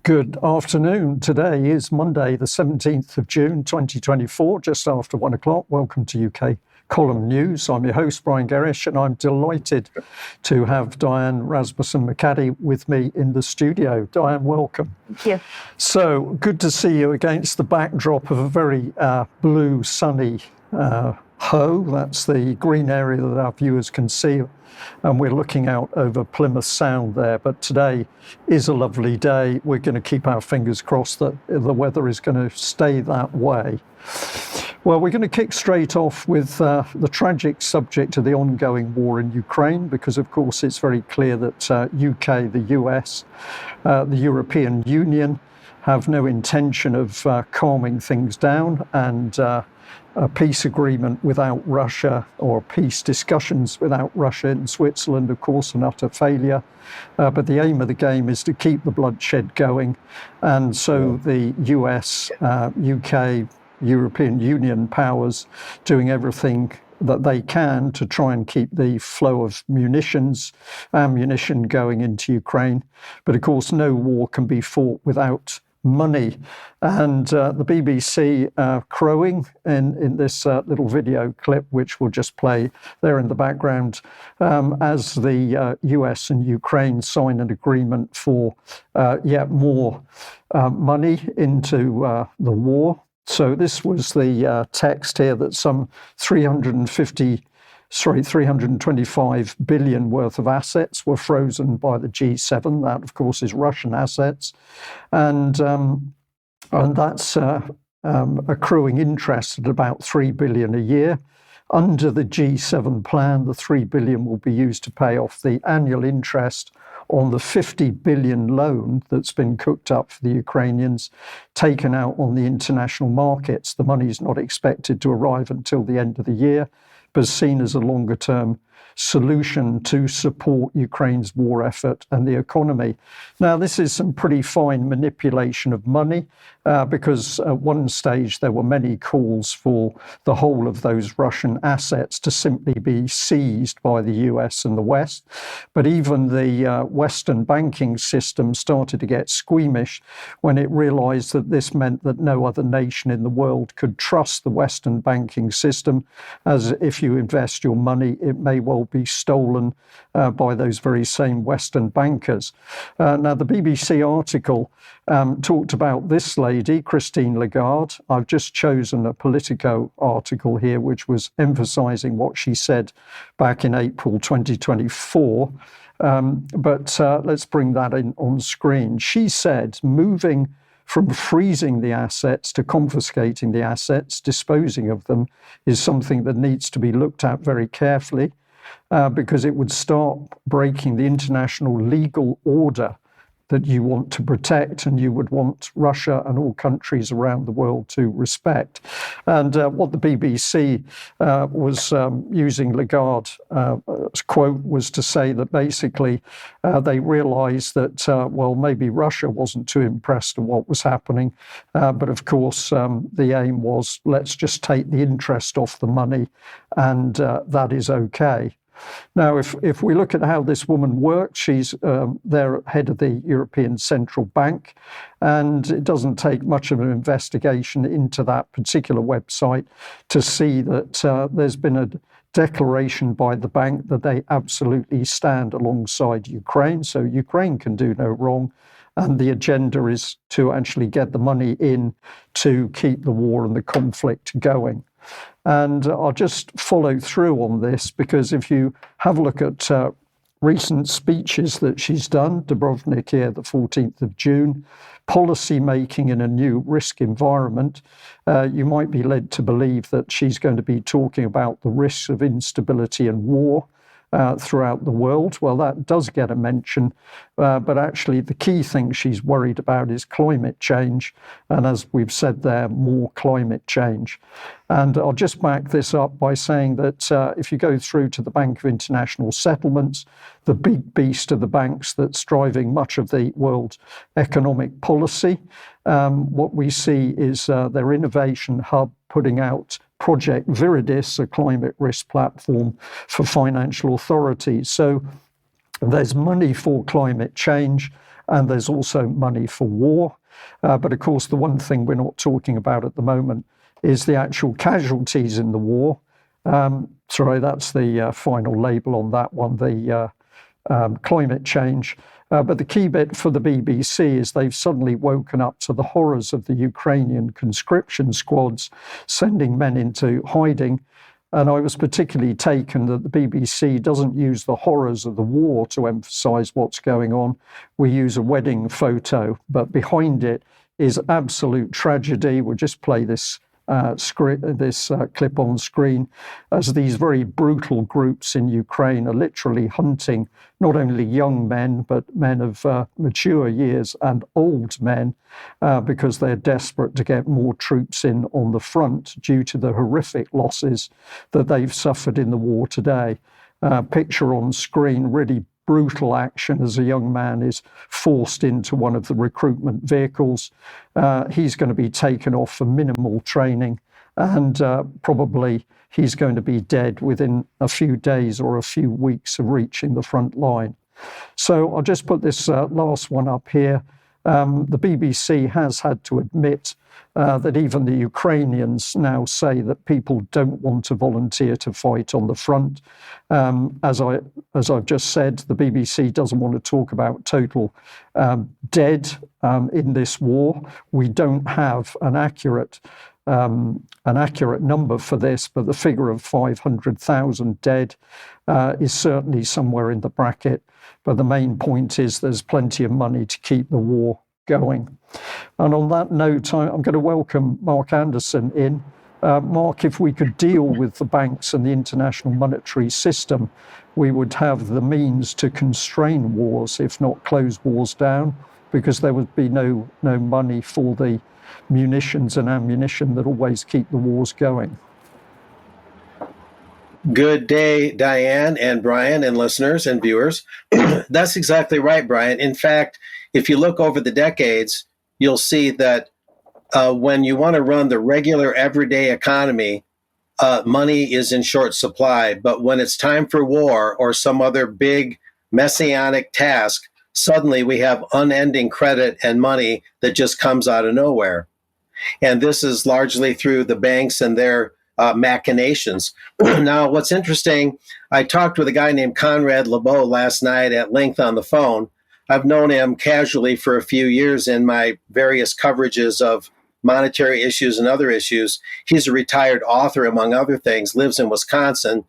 Good afternoon. Today is Monday, the 17th of June, 2024, just after 1 o'clock. Welcome to UK Column News. I'm your host, Brian Gerrish, and I'm delighted to have Diane Rasmussen McAdie with me in the studio. Diane, welcome. Thank you. So good to see you against the backdrop of a very blue, sunny Hoe. That's the green area that our viewers can see. And we're looking out over Plymouth Sound there. But today is a lovely day. We're going to keep our fingers crossed that the weather is going to stay that way. Well, we're going to kick straight off with the tragic subject of the ongoing war in Ukraine, because, of course, it's very clear that UK, the US, the European Union have no intention of calming things down, and a peace agreement without Russia, or peace discussions without Russia in Switzerland, of course, an utter failure. But the aim of the game is to keep the bloodshed going. And so the US, UK, European Union powers doing everything that they can to try and keep the flow of ammunition going into Ukraine. But of course, no war can be fought without money. And the BBC crowing in this little video clip, which we'll just play there in the background, as the US and Ukraine sign an agreement for yet more money into the war. So this was the text here, that some 325 billion worth of assets were frozen by the G7. That, of course, is Russian assets. And that's accruing interest at about 3 billion a year. Under the G7 plan, the 3 billion will be used to pay off the annual interest on the 50 billion loan that's been cooked up for the Ukrainians, taken out on the international markets. The money is not expected to arrive until the end of the year, but seen as a longer-term solution to support Ukraine's war effort and the economy. Now, this is some pretty fine manipulation of money, because at one stage there were many calls for the whole of those Russian assets to simply be seized by the US and the West. But even the Western banking system started to get squeamish when it realized that this meant that no other nation in the world could trust the Western banking system, as if you invest your money, it may well be stolen by those very same Western bankers. Now, the BBC article talked about this lady, Christine Lagarde. I've just chosen a Politico article here, which was emphasizing what she said back in April 2024. But let's bring that in on screen. She said, moving from freezing the assets to confiscating the assets, disposing of them, is something that needs to be looked at very carefully, because it would start breaking the international legal order that you want to protect and you would want Russia and all countries around the world to respect. And what the BBC was using Lagarde's quote was to say that basically they realised that, well, maybe Russia wasn't too impressed with what was happening, but of course the aim was, let's just take the interest off the money, and that is okay. Now, if we look at how this woman works, she's there head of the European Central Bank, and it doesn't take much of an investigation into that particular website to see that there's been a declaration by the bank that they absolutely stand alongside Ukraine, so Ukraine can do no wrong. And the agenda is to actually get the money in to keep the war and the conflict going. And I'll just follow through on this, because if you have a look at recent speeches that she's done, Dubrovnik here, the 14th of June, policy making in a new risk environment, you might be led to believe that she's going to be talking about the risks of instability and war throughout the world. Well, that does get a mention, but actually the key thing she's worried about is climate change, and as we've said there, more climate change. And I'll just back this up by saying that if you go through to the Bank of International Settlements, the big beast of the banks that's driving much of the world economic policy, what we see is their innovation hub putting out Project Viridis, a climate risk platform for financial authorities. So there's money for climate change, and there's also money for war. But of course, the one thing we're not talking about at the moment is the actual casualties in the war. Sorry, that's the final label on that one, the climate change. But the key bit for the BBC is they've suddenly woken up to the horrors of the Ukrainian conscription squads sending men into hiding. And I was particularly taken that the BBC doesn't use the horrors of the war to emphasize what's going on. We use a wedding photo, but behind it is absolute tragedy. We'll just play this clip on screen as these very brutal groups in Ukraine are literally hunting not only young men, but men of mature years and old men because they're desperate to get more troops in on the front due to the horrific losses that they've suffered in the war today. Picture on screen, really brutal action as a young man is forced into one of the recruitment vehicles. He's going to be taken off for minimal training, and probably he's going to be dead within a few days or a few weeks of reaching the front line. So I'll just put this last one up here. The BBC has had to admit that even the Ukrainians now say that people don't want to volunteer to fight on the front. As I've just said, the BBC doesn't want to talk about total dead in this war. We don't have an accurate number for this, but the figure of 500,000 dead is certainly somewhere in the bracket. But the main point is there's plenty of money to keep the war going. And on that note, I'm going to welcome Mark Anderson in. Mark, if we could deal with the banks and the international monetary system, we would have the means to constrain wars, if not close wars down, because there would be no money for the munitions and ammunition that always keep the wars going. Good day, Diane and Brian and listeners and viewers. That's exactly right, Brian. In fact, if you look over the decades, you'll see that when you want to run the regular everyday economy, money is in short supply. But when it's time for war or some other big messianic task, suddenly we have unending credit and money that just comes out of nowhere. And this is largely through the banks and their machinations. Now, what's interesting, I talked with a guy named Conrad LeBeau last night at length on the phone. I've known him casually for a few years in my various coverages of monetary issues and other issues. He's a retired author, among other things, lives in Wisconsin.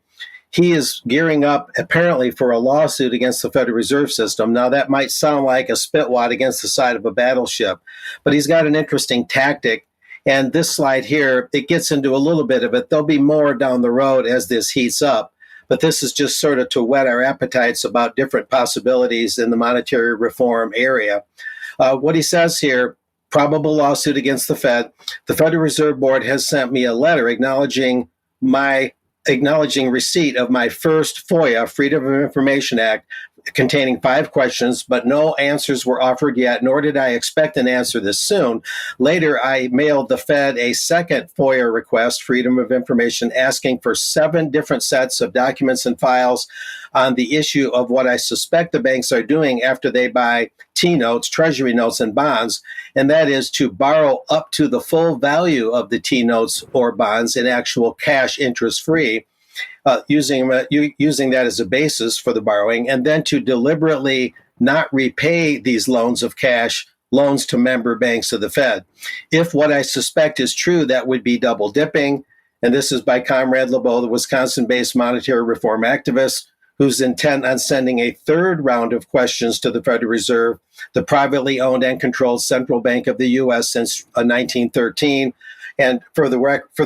He is gearing up, apparently, for a lawsuit against the Federal Reserve System. Now, that might sound like a spitwad against the side of a battleship, but he's got an interesting tactic. And this slide here, it gets into a little bit of it. There'll be more down the road as this heats up. But this is just sort of to whet our appetites about different possibilities in the monetary reform area. What he says here, probable lawsuit against the Fed. The Federal Reserve Board has sent me a letter acknowledging receipt of my first FOIA, Freedom of Information Act, containing 5 questions, but no answers were offered yet, nor did I expect an answer this soon. Later, I mailed the Fed a second FOIA request, Freedom of Information, asking for 7 different sets of documents and files on the issue of what I suspect the banks are doing after they buy T-notes, Treasury notes, and bonds, and that is to borrow up to the full value of the T-notes or bonds in actual cash interest-free, using that as a basis for the borrowing, and then to deliberately not repay these loans of cash, loans to member banks of the Fed. If what I suspect is true, that would be double dipping. And this is by Conrad LeBeau, the Wisconsin-based monetary reform activist, who's intent on sending a 3rd round of questions to the Federal Reserve, the privately owned and controlled central bank of the U.S. since 1913. And for the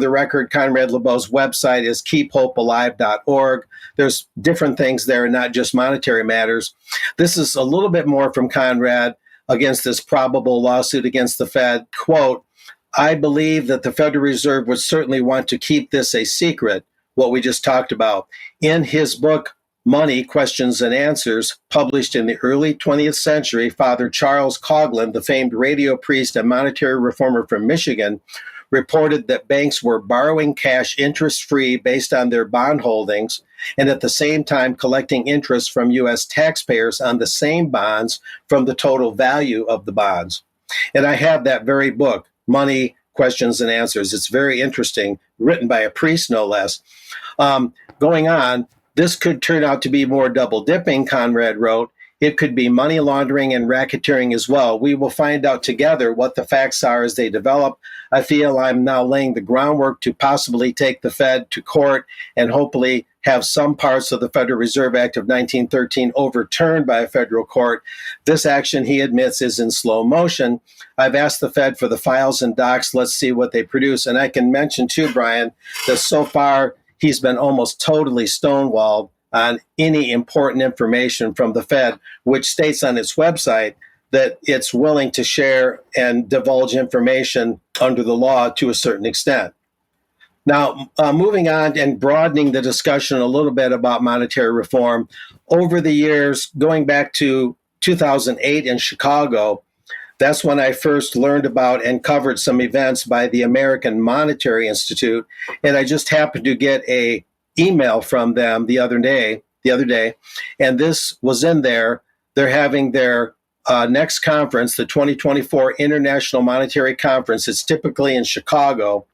record, Conrad LeBeau's website is keephopealive.org. There's different things there, not just monetary matters. This is a little bit more from Conrad against this probable lawsuit against the Fed. Quote, I believe that the Federal Reserve would certainly want to keep this a secret, what we just talked about. In his book, Money, Questions and Answers, published in the early 20th century, Father Charles Coughlin, the famed radio priest and monetary reformer from Michigan, reported that banks were borrowing cash interest-free based on their bond holdings and at the same time collecting interest from U.S. taxpayers on the same bonds from the total value of the bonds. And I have that very book, Money, Questions and Answers. It's very interesting, written by a priest, no less. Going on, this could turn out to be more double dipping, Conrad wrote. It could be money laundering and racketeering as well. We will find out together what the facts are as they develop. I feel I'm now laying the groundwork to possibly take the Fed to court and hopefully have some parts of the Federal Reserve Act of 1913 overturned by a federal court. This action, he admits, is in slow motion. I've asked the Fed for the files and docs. Let's see what they produce. And I can mention too, Brian, that so far he's been almost totally stonewalled on any important information from the Fed, which states on its website that it's willing to share and divulge information under the law to a certain extent. Now, moving on and broadening the discussion a little bit about monetary reform, over the years, going back to 2008 in Chicago, that's when I first learned about and covered some events by the American Monetary Institute, and I just happened to get a email from them the other day, and this was in there. They're having their next conference, the 2024 International Monetary Conference. It's typically in Chicago,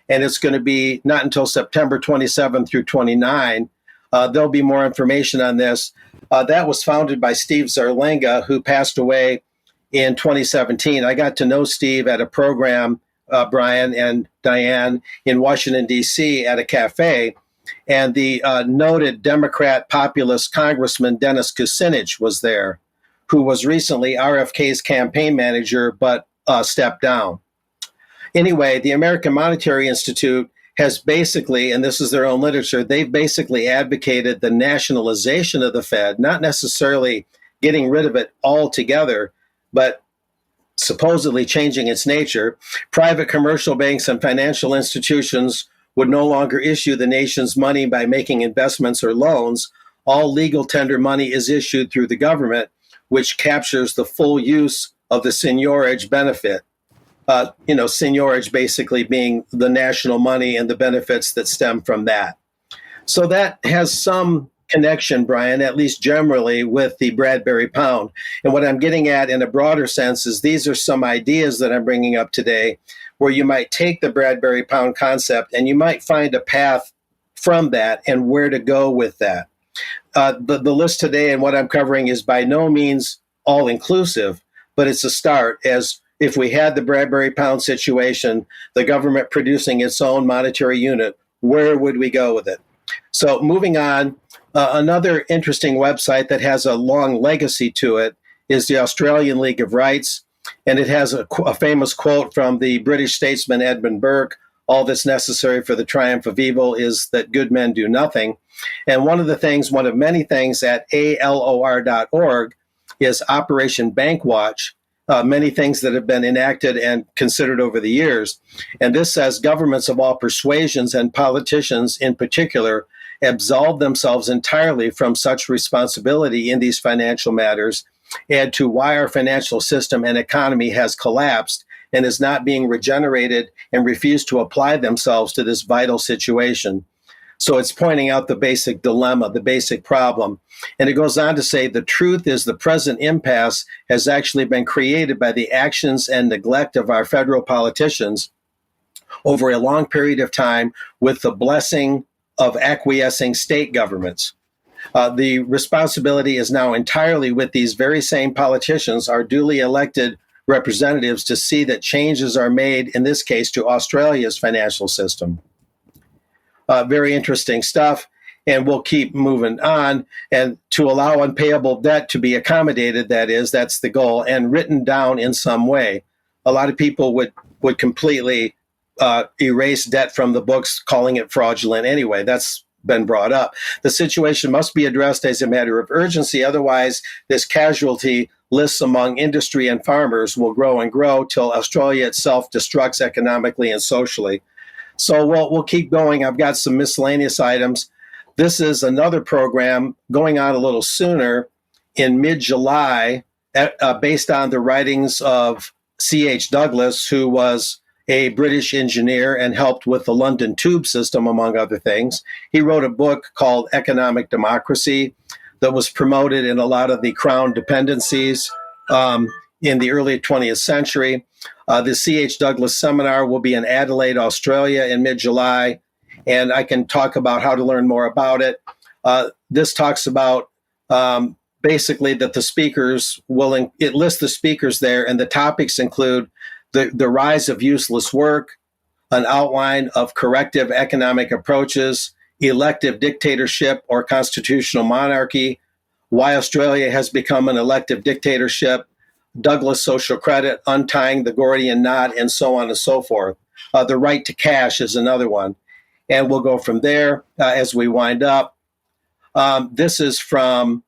and it's going to be not until September 27 through 29. There'll be more information on this. That was founded by Steve Zarlenga, who passed away in 2017. I got to know Steve at a program, Brian and Diane, in Washington, D.C. at a cafe. And the noted Democrat populist Congressman Dennis Kucinich was there, who was recently RFK's campaign manager, but stepped down. Anyway, the American Monetary Institute has basically, and this is their own literature, they've basically advocated the nationalization of the Fed, not necessarily getting rid of it altogether, but supposedly changing its nature. Private commercial banks and financial institutions would no longer issue the nation's money by making investments or loans. All legal tender money is issued through the government, which captures the full use of the seigniorage benefit. Seigniorage basically being the national money and the benefits that stem from that. So that has some connection, Brian, at least generally, with the Bradbury pound. And what I'm getting at in a broader sense is these are some ideas that I'm bringing up today where you might take the Bradbury pound concept and you might find a path from that and where to go with that. The list today and what I'm covering is by no means all inclusive, but it's a start. As if we had the Bradbury pound situation, the government producing its own monetary unit, where would we go with it? So moving on, another interesting website that has a long legacy to it is the Australian League of Rights. And it has a famous quote from the British statesman Edmund Burke: all that's necessary for the triumph of evil is that good men do nothing. And one of many things at alor.org is Operation Bankwatch, many things that have been enacted and considered over the years. And this says governments of all persuasions and politicians in particular absolve themselves entirely from such responsibility in these financial matters, and to why our financial system and economy has collapsed and is not being regenerated, and refuse to apply themselves to this vital situation. So it's pointing out the basic dilemma, the basic problem. And it goes on to say the truth is the present impasse has actually been created by the actions and neglect of our federal politicians over a long period of time with the blessing of acquiescing state governments. The responsibility is now entirely with these very same politicians, our duly elected representatives, to see that changes are made, in this case, to Australia's financial system. Very interesting stuff, and we'll keep moving on. And to allow unpayable debt to be accommodated, that's the goal, and written down in some way. A lot of people would completely erase debt from the books, calling it fraudulent anyway. That's been brought up. The situation must be addressed as a matter of urgency. Otherwise, this casualty lists among industry and farmers will grow and grow till Australia itself destructs economically and socially. So we'll keep going. I've got some miscellaneous items. This is another program going on a little sooner in mid-July, based on the writings of C.H. Douglas, who was a British engineer and helped with the London Tube system, among other things. He wrote a book called Economic Democracy that was promoted in a lot of the crown dependencies in the early 20th century. The C.H. Douglas Seminar will be in Adelaide, Australia in mid-July, and I can talk about how to learn more about it. This talks about basically that the speakers it lists the speakers there, and the topics include the rise of useless work, an outline of corrective economic approaches, elective dictatorship or constitutional monarchy, why Australia has become an elective dictatorship, Douglas social credit, untying the Gordian knot, and so on and so forth. The right to cash is another one. And we'll go from there as we wind up. This is from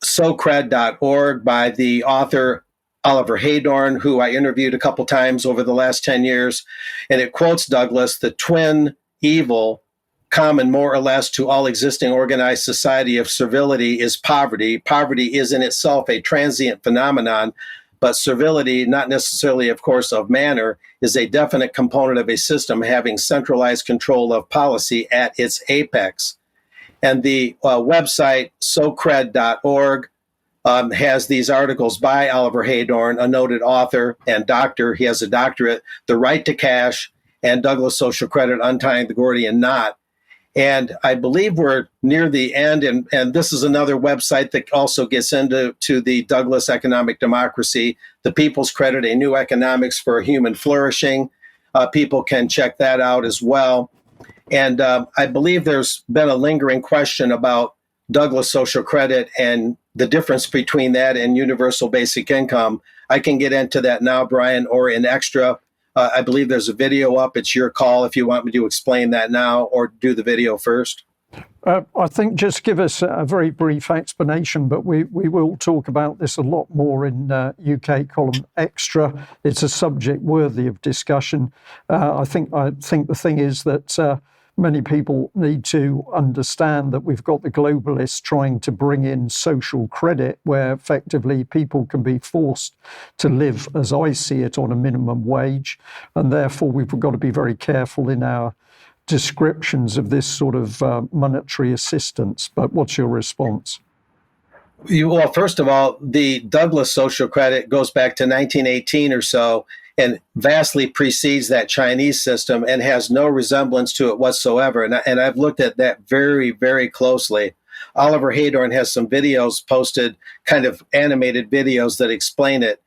socred.org by the author Oliver Haydorn, who I interviewed a couple times over the last 10 years. And it quotes Douglas: "The twin evil common more or less to all existing organized society of servility is poverty. Poverty is in itself a transient phenomenon, but servility, not necessarily, of course, of manner, is a definite component of a system having centralized control of policy at its apex." And the website socred.org has these articles by Oliver Haydorn, a noted author and doctor. He has a doctorate, The Right to Cash and Douglas Social Credit, Untying the Gordian Knot. And I believe we're near the end, and this is another website that also gets into the Douglas economic democracy, The People's Credit, A New Economics for Human Flourishing. People can check that out as well. And I believe there's been a lingering question about Douglas social credit and the difference between that and universal basic income. I can get into that now, Brian, or in extra. I believe there's a video up. It's your call if you want me to explain that now or do the video first. I think just give us a very brief explanation, but we will talk about this a lot more in UK column extra. It's a subject worthy of discussion. I think the thing is that many people need to understand that we've got the globalists trying to bring in social credit, where effectively people can be forced to live, as I see it, on a minimum wage. And therefore, we've got to be very careful in our descriptions of this sort of monetary assistance. But what's your response? Well, first of all, the Douglas social credit goes back to 1918 or so, and vastly precedes that Chinese system and has no resemblance to it whatsoever. And I've looked at that very, very closely. Oliver Haydorn has some videos posted, kind of animated videos that explain it.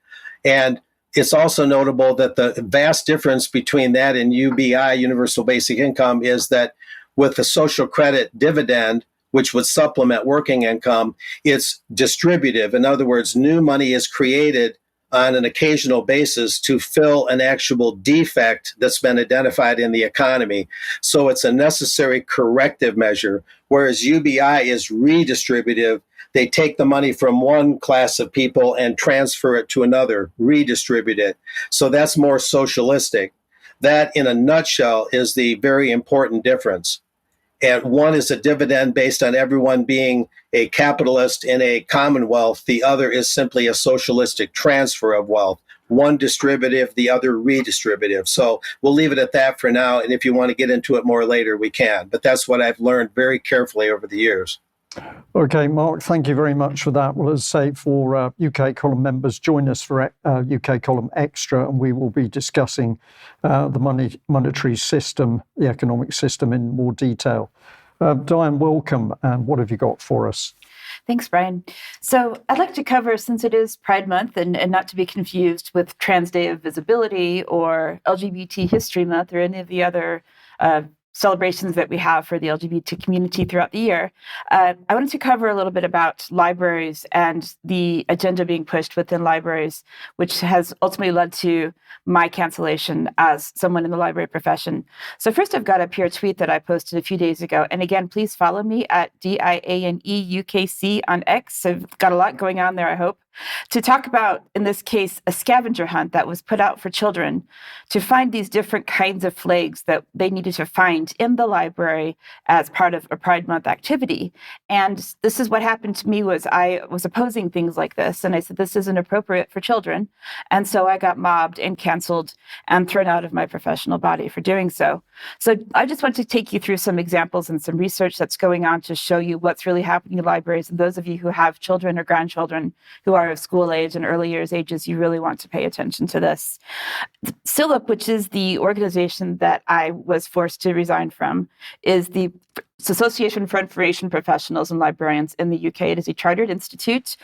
And it's also notable that the vast difference between that and UBI, Universal Basic Income, is that with the social credit dividend, which would supplement working income, it's distributive. In other words, new money is created on an occasional basis to fill an actual defect that's been identified in the economy. So it's a necessary corrective measure, whereas UBI is redistributive. They take the money from one class of people and transfer it to another, redistribute it. So that's more socialistic. That, in a nutshell, is the very important difference. And one is a dividend based on everyone being a capitalist in a commonwealth. The other is simply a socialistic transfer of wealth. One distributive, the other redistributive. So we'll leave it at that for now. And if you want to get into it more later, we can. But that's what I've learned very carefully over the years. Okay, Mark, thank you very much for that. Well, as I say, for UK column members, join us for UK column extra, and we will be discussing the monetary system, the economic system in more detail. Diane, welcome, and what have you got for us? Thanks, Brian. So I'd like to cover, since it is Pride Month, and not to be confused with Trans Day of Visibility or LGBT History Month or any of the other celebrations that we have for the LGBT community throughout the year, I wanted to cover a little bit about libraries and the agenda being pushed within libraries, which has ultimately led to my cancellation as someone in the library profession. So first, I've got up here a tweet that I posted a few days ago. And again, please follow me at DIANEUKC on X. I've got a lot going on there, I hope. to talk about, in this case, a scavenger hunt that was put out for children to find these different kinds of flags that they needed to find in the library as part of a Pride Month activity. And this is what happened to me. Was I was opposing things like this, and I said, this isn't appropriate for children. And so I got mobbed and canceled and thrown out of my professional body for doing so. So I just want to take you through some examples and some research that's going on to show you what's really happening in libraries. And those of you who have children or grandchildren who are of school age and early years ages, you really want to pay attention to this. SILIP, which is the organization that I was forced to resign from, is the Association for Information Professionals and Librarians in the UK. It is a chartered institute.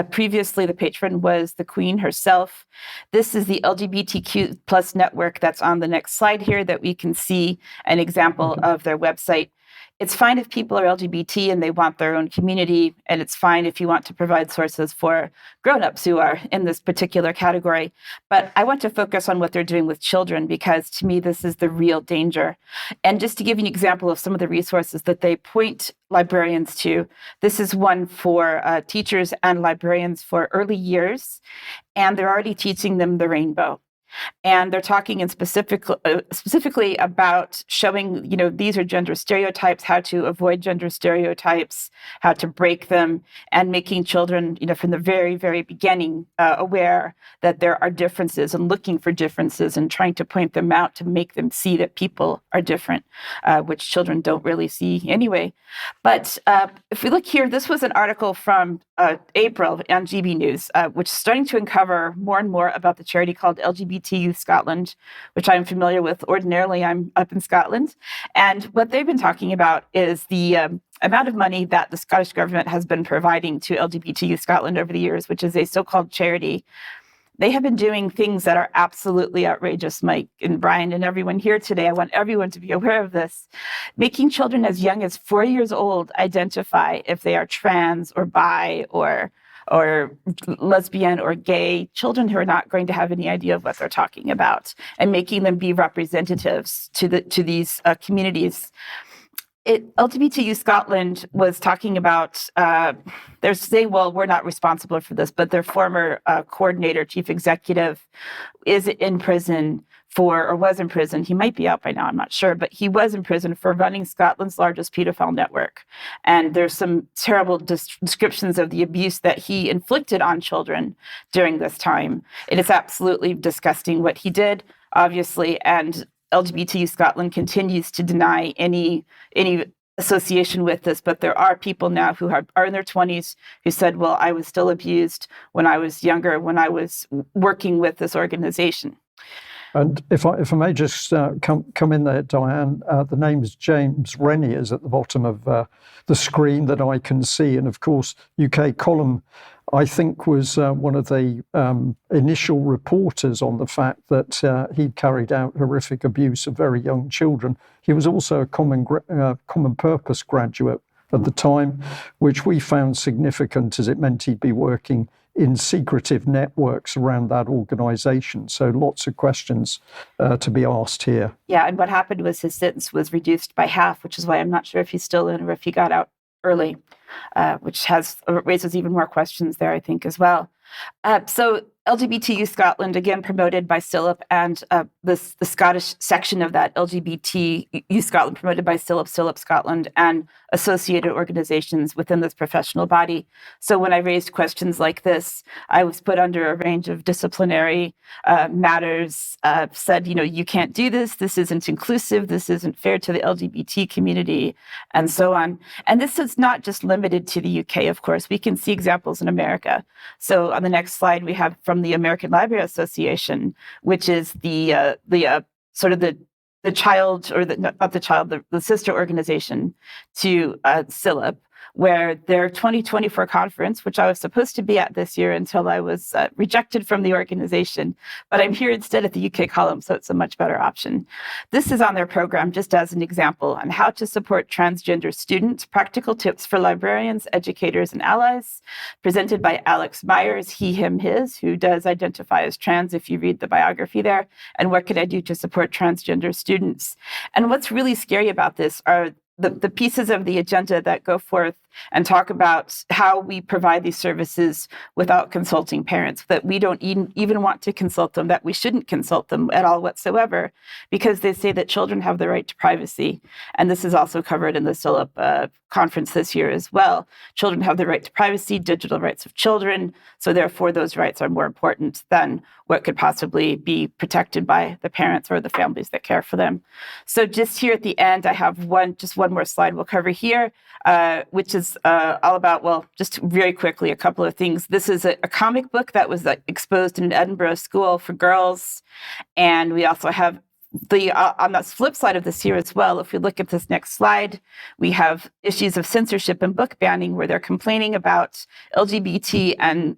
Previously, the patron was the Queen herself. This is the LGBTQ plus network that's on the next slide here that we can see an example of their website. It's fine if people are LGBT and they want their own community, and it's fine if you want to provide sources for grownups who are in this particular category. But I want to focus on what they're doing with children, because to me, this is the real danger. And just to give you an example of some of the resources that they point librarians to, this is one for teachers and librarians for early years, and they're already teaching them the rainbow. And they're talking specifically about showing, these are gender stereotypes, how to avoid gender stereotypes, how to break them, and making children, from the very, very beginning, aware that there are differences and looking for differences and trying to point them out to make them see that people are different, which children don't really see anyway. But if we look here, this was an article from April on GB News, which is starting to uncover more and more about the charity called LGBT Youth Scotland, which I'm familiar with. Ordinarily, I'm up in Scotland. And what they've been talking about is the amount of money that the Scottish government has been providing to LGBT Youth Scotland over the years, which is a so-called charity. They have been doing things that are absolutely outrageous, Mike and Brian and everyone here today. I want everyone to be aware of this. Making children as young as 4 years old identify if they are trans or bi or lesbian or gay, children who are not going to have any idea of what they're talking about, and making them be representatives to these communities. LGBT Youth Scotland was talking about, they're saying, well, we're not responsible for this, but their former coordinator, chief executive, is in prison was in prison. He might be out by now, I'm not sure, but he was in prison for running Scotland's largest pedophile network. And there's some terrible descriptions of the abuse that he inflicted on children during this time. It is absolutely disgusting what he did, obviously, and LGBT Scotland continues to deny any association with this, but there are people now who are in their 20s who said, well, I was still abused when I was younger, when I was working with this organization. And if I may just come in there, Diane, the name is James Rennie is at the bottom of the screen that I can see. And of course, UK Column, I think, was one of the initial reporters on the fact that he'd carried out horrific abuse of very young children. He was also a common purpose graduate at the time, which we found significant as it meant he'd be working in secretive networks around that organisation. So lots of questions to be asked here. Yeah, and what happened was his sentence was reduced by half, which is why I'm not sure if he's still in or if he got out early, which raises even more questions there, I think, as well. So LGBT Youth Scotland, again, promoted by SILIP, and the Scottish section of that, LGBT Youth Scotland, promoted by SILIP Scotland, and associated organizations within this professional body. So when I raised questions like this, I was put under a range of disciplinary matters, said, you can't do this, this isn't inclusive, this isn't fair to the LGBT community, and so on. And this is not just limited to the UK, of course. We can see examples in America. So on the next slide, we have from the American Library Association, which is the child, or the sister organization to SILIP, where their 2024 conference, which I was supposed to be at this year until I was rejected from the organization, but I'm here instead at the UK column, so it's a much better option. This is on their program just as an example on how to support transgender students, practical tips for librarians, educators, and allies, presented by Alex Myers, he, him, his, who does identify as trans if you read the biography there, and what can I do to support transgender students? And what's really scary about this are the pieces of the agenda that go forth and talk about how we provide these services without consulting parents, that we don't even want to consult them, that we shouldn't consult them at all whatsoever, because they say that children have the right to privacy. And this is also covered in the CILIP conference this year as well. Children have the right to privacy, digital rights of children. So therefore, those rights are more important than what could possibly be protected by the parents or the families that care for them. So just here at the end, I have one more slide we'll cover here, which is all about, well, just very quickly, a couple of things. This is a comic book that was exposed in an Edinburgh school for girls. And we also have on the flip side of this here as well, if we look at this next slide, we have issues of censorship and book banning where they're complaining about LGBT and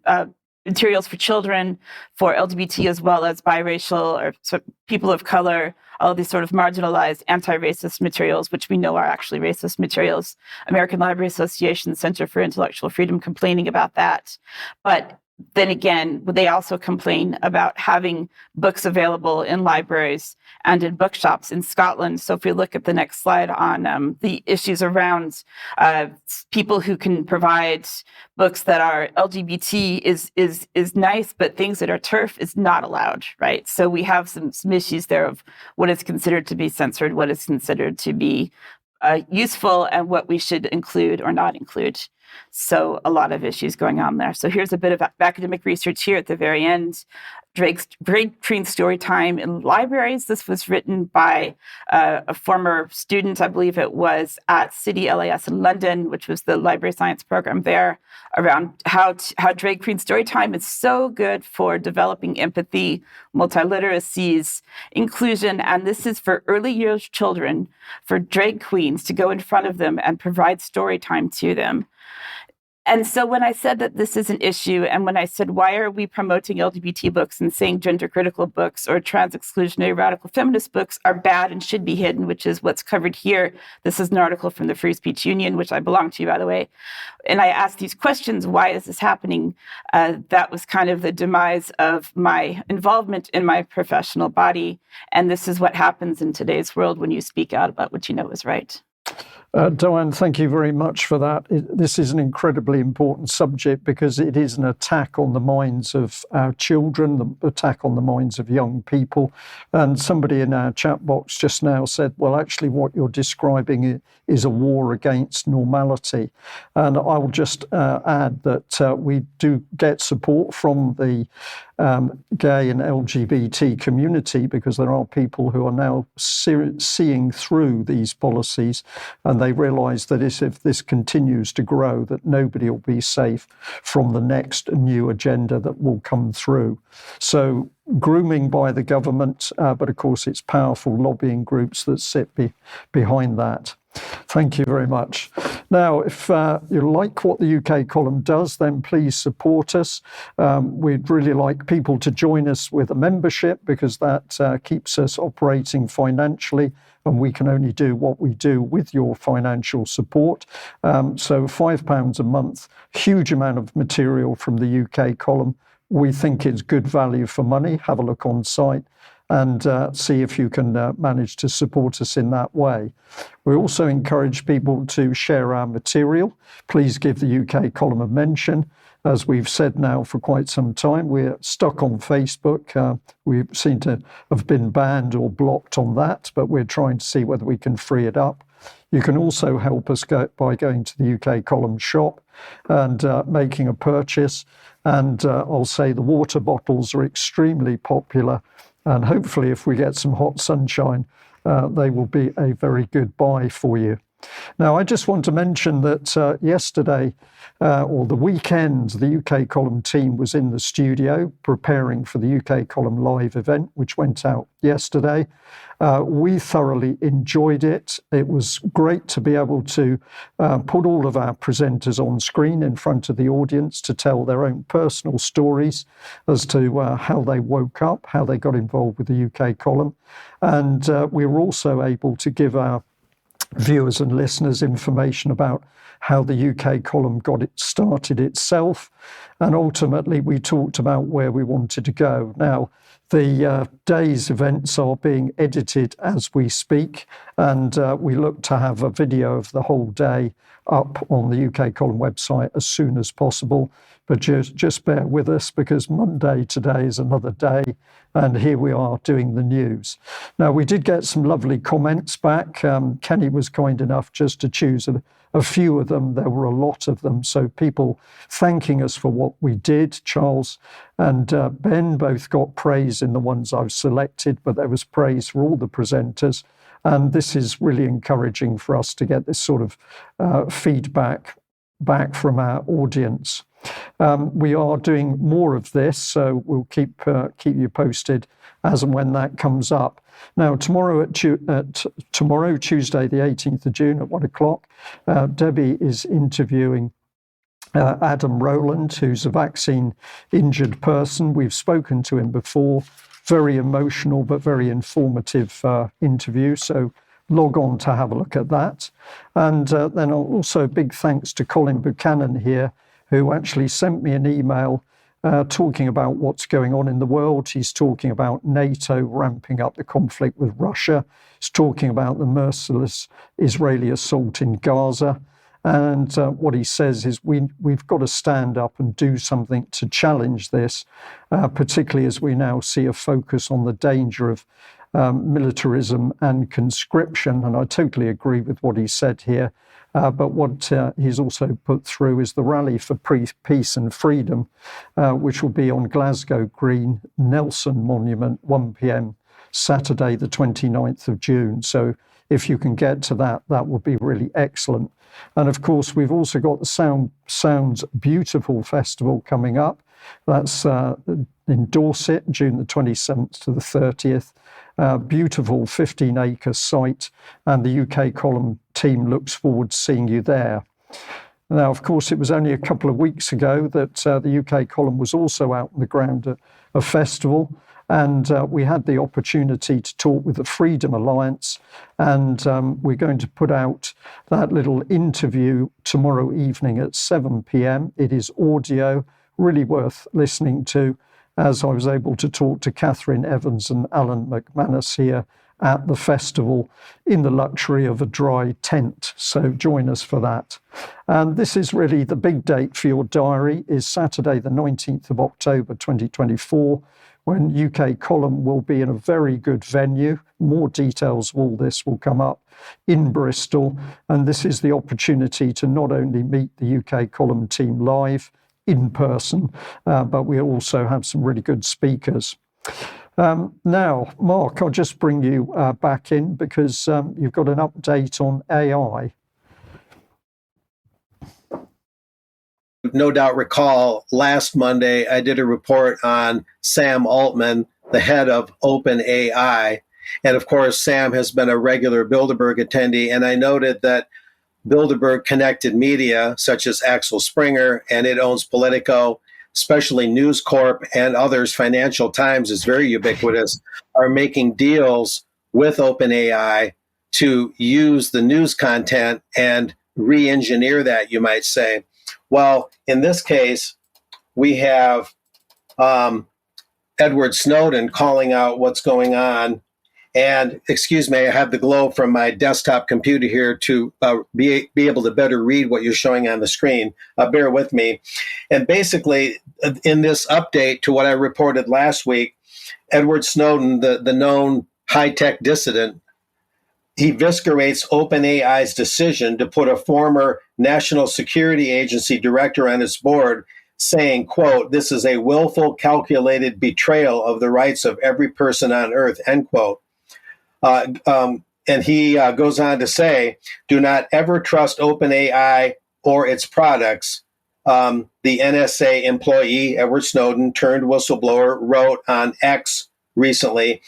materials for children, for LGBT as well as biracial or people of color, all of these sort of marginalized anti-racist materials, which we know are actually racist materials. American Library Association Center for Intellectual Freedom complaining about that. But then again, they also complain about having books available in libraries and in bookshops in Scotland. So if we look at the next slide on the issues around people who can provide books that are LGBT is nice, but things that are TERF is not allowed, right? So we have some issues there of what is considered to be censored, what is considered to be useful, and what we should include or not include. So a lot of issues going on there. So here's a bit of academic research here at the very end. Drake's Green Story Time in Libraries. This was written by a former student, I believe it was at City LAS in London, which was the library science program there, around how Drake Green Story Time is so good for developing empathy, multiliteracies, inclusion, and this is for early years children, for drag queens to go in front of them and provide story time to them. And so when I said that this is an issue, and when I said, why are we promoting LGBT books and saying gender critical books or trans exclusionary radical feminist books are bad and should be hidden, which is what's covered here. This is an article from the Free Speech Union, which I belong to, by the way. And I asked these questions, why is this happening? That was kind of the demise of my involvement in my professional body. And this is what happens in today's world when you speak out about what you know is right. Diane, thank you very much for that. This is an incredibly important subject because it is an attack on the minds of our children, the attack on the minds of young people. And somebody in our chat box just now said, well, actually what you're describing is a war against normality. And I will just add that we do get support from the gay and LGBT community, because there are people who are now seeing through these policies, and they realise that if this continues to grow, that nobody will be safe from the next new agenda that will come through. So grooming by the government, but of course it's powerful lobbying groups that sit behind that. Thank you very much. Now, if you like what the UK column does, then please support us. We'd really like people to join us with a membership, because that keeps us operating financially, and we can only do what we do with your financial support. So £5 a month, huge amount of material from the UK column. We think it's good value for money. Have a look on site and see if you can manage to support us in that way. We also encourage people to share our material. Please give the UK column a mention. As we've said now for quite some time, we're stuck on Facebook. We seem to have been banned or blocked on that, but we're trying to see whether we can free it up. You can also help us by going to the UK column shop and making a purchase. And I'll say the water bottles are extremely popular. And hopefully, if we get some hot sunshine, they will be a very good buy for you. Now, I just want to mention that yesterday, or the weekend, the UK column team was in the studio preparing for the UK column live event, which went out yesterday. We thoroughly enjoyed it. It was great to be able to put all of our presenters on screen in front of the audience to tell their own personal stories as to how they woke up, how they got involved with the UK column. And we were also able to give our viewers and listeners information about how the UK column got it started itself. And ultimately, we talked about where we wanted to go. Now, the day's events are being edited as we speak, and we look to have a video of the whole day up on the UK Column website as soon as possible. But just bear with us, because Monday today is another day, and here we are doing the news. Now, we did get some lovely comments back. Kenny was kind enough just to choose a few of them. There were a lot of them, so people thanking us for what we did. Charles and Ben both got praise in the ones I've selected, but there was praise for all the presenters. And this is really encouraging for us to get this sort of feedback back from our audience. We are doing more of this, so we'll keep you posted as and when that comes up. Now, tomorrow, Tuesday, the 18th of June at 1 o'clock, Debbie is interviewing Adam Rowland, who's a vaccine-injured person. We've spoken to him before. Very emotional, but very informative interview. So log on to have a look at that. And then also big thanks to Colin Buchanan here, who actually sent me an email talking about what's going on in the world. He's talking about NATO ramping up the conflict with Russia. He's talking about the merciless Israeli assault in Gaza. And what he says is we've got to stand up and do something to challenge this, particularly as we now see a focus on the danger of militarism and conscription. And I totally agree with what he said here. But what he's also put through is the Rally for Peace and Freedom, which will be on Glasgow Green, Nelson Monument, 1 p.m, Saturday, the 29th of June. So if you can get to that, that would be really excellent. And of course, we've also got the Sounds Beautiful Festival coming up. That's in Dorset, June the 27th to the 30th. Beautiful 15-acre site, and the UK Column team looks forward to seeing you there. Now, of course, it was only a couple of weeks ago that the UK Column was also out on the ground at a festival, and we had the opportunity to talk with the Freedom Alliance, and we're going to put out that little interview tomorrow evening at 7 p.m. It is audio, really worth listening to, as I was able to talk to Catherine Evans and Alan McManus here at the festival in the luxury of a dry tent. So join us for that. And this is really the big date for your diary, is Saturday the 19th of October 2024, when UK Column will be in a very good venue. More details of all this will come up in Bristol. And this is the opportunity to not only meet the UK Column team live, in person, but we also have some really good speakers. Now, Mark, I'll just bring you back in, because you've got an update on AI. No doubt recall last Monday, I did a report on Sam Altman, the head of OpenAI. And of course, Sam has been a regular Bilderberg attendee, and I noted that Bilderberg connected media, such as Axel Springer, and it owns Politico, especially News Corp and others, Financial Times is very ubiquitous, are making deals with OpenAI to use the news content and re-engineer that, you might say. Well, in this case, we have Edward Snowden calling out what's going on. And excuse me, I have the glow from my desktop computer here to be able to better read what you're showing on the screen. Bear with me. And basically, in this update to what I reported last week, Edward Snowden, the known high-tech dissident, he viscerates OpenAI's decision to put a former National Security Agency director on its board, saying, quote, "This is a willful, calculated betrayal of the rights of every person on earth," end quote. And he goes on to say, "Do not ever trust OpenAI or its products." The NSA employee, Edward Snowden, turned whistleblower, wrote on X recently,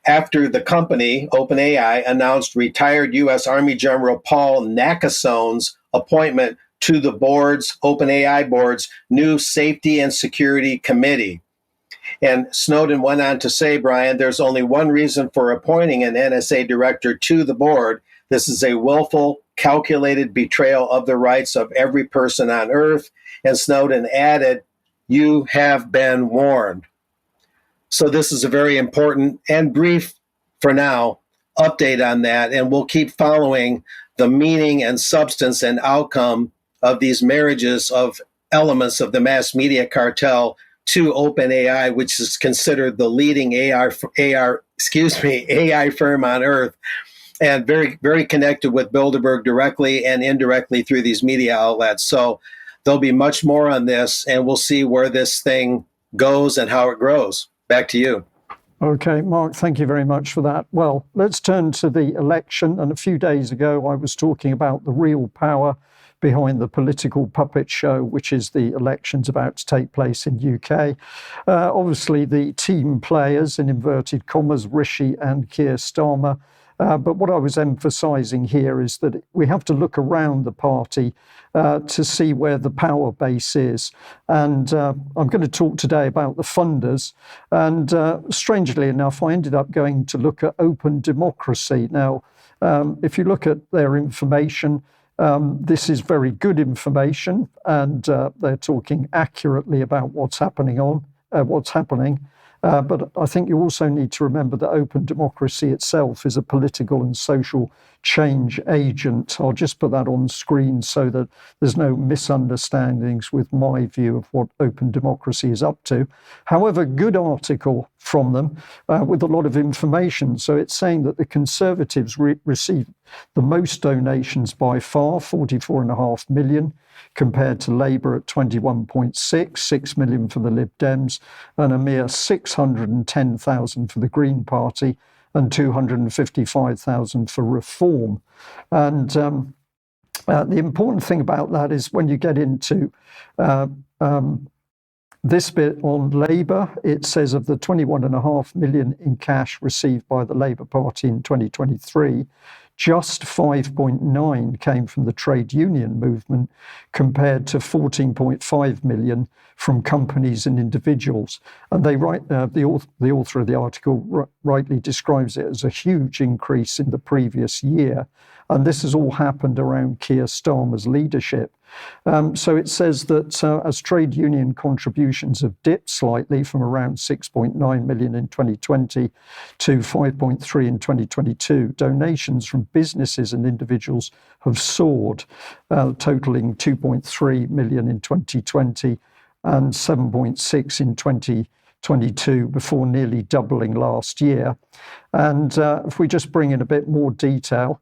after the company, OpenAI, announced retired U.S. Army General Paul Nakasone's appointment to the OpenAI board's new Safety and Security Committee. And Snowden went on to say, Brian, there's only one reason for appointing an NSA director to the board. This is a willful, calculated betrayal of the rights of every person on earth. And Snowden added, "You have been warned." So this is a very important and brief, for now, update on that, and we'll keep following the meaning and substance and outcome of these marriages of elements of the mass media cartel to OpenAI, which is considered the leading AI firm on earth, and very, very connected with Bilderberg directly and indirectly through these media outlets. So there'll be much more on this, and we'll see where this thing goes and how it grows. Back to you. Okay, Mark, thank you very much for that. Well, let's turn to the election. And a few days ago, I was talking about the real power behind the political puppet show, which is the elections about to take place in UK. Obviously, the team players, in inverted commas, Rishi and Keir Starmer. But what I was emphasising here is that we have to look around the party to see where the power base is. And I'm going to talk today about the funders. And strangely enough, I ended up going to look at Open Democracy. Now, if you look at their information, this is very good information, and they're talking accurately about what's happening. But I think you also need to remember that Open Democracy itself is a political and social change agent. I'll just put that on screen so that there's no misunderstandings with my view of what Open Democracy is up to. However, good article from them with a lot of information. So it's saying that the Conservatives received the most donations by far, 44.5 million, compared to Labour at 21.6, 6 million for the Lib Dems, and a mere 610,000 for the Green Party, and 255,000 for Reform. And the important thing about that is when you get into this bit on Labour, it says of the 21.5 million in cash received by the Labour Party in 2023, just 5.9 came from the trade union movement, compared to 14.5 million from companies and individuals. And they write, the author of the article rightly describes it as a huge increase in the previous year. And this has all happened around Keir Starmer's leadership. So it says that as trade union contributions have dipped slightly from around 6.9 million in 2020 to 5.3 in 2022, donations from businesses and individuals have soared, totaling 2.3 million in 2020 and 7.6 in 2022, before nearly doubling last year. And if we just bring in a bit more detail,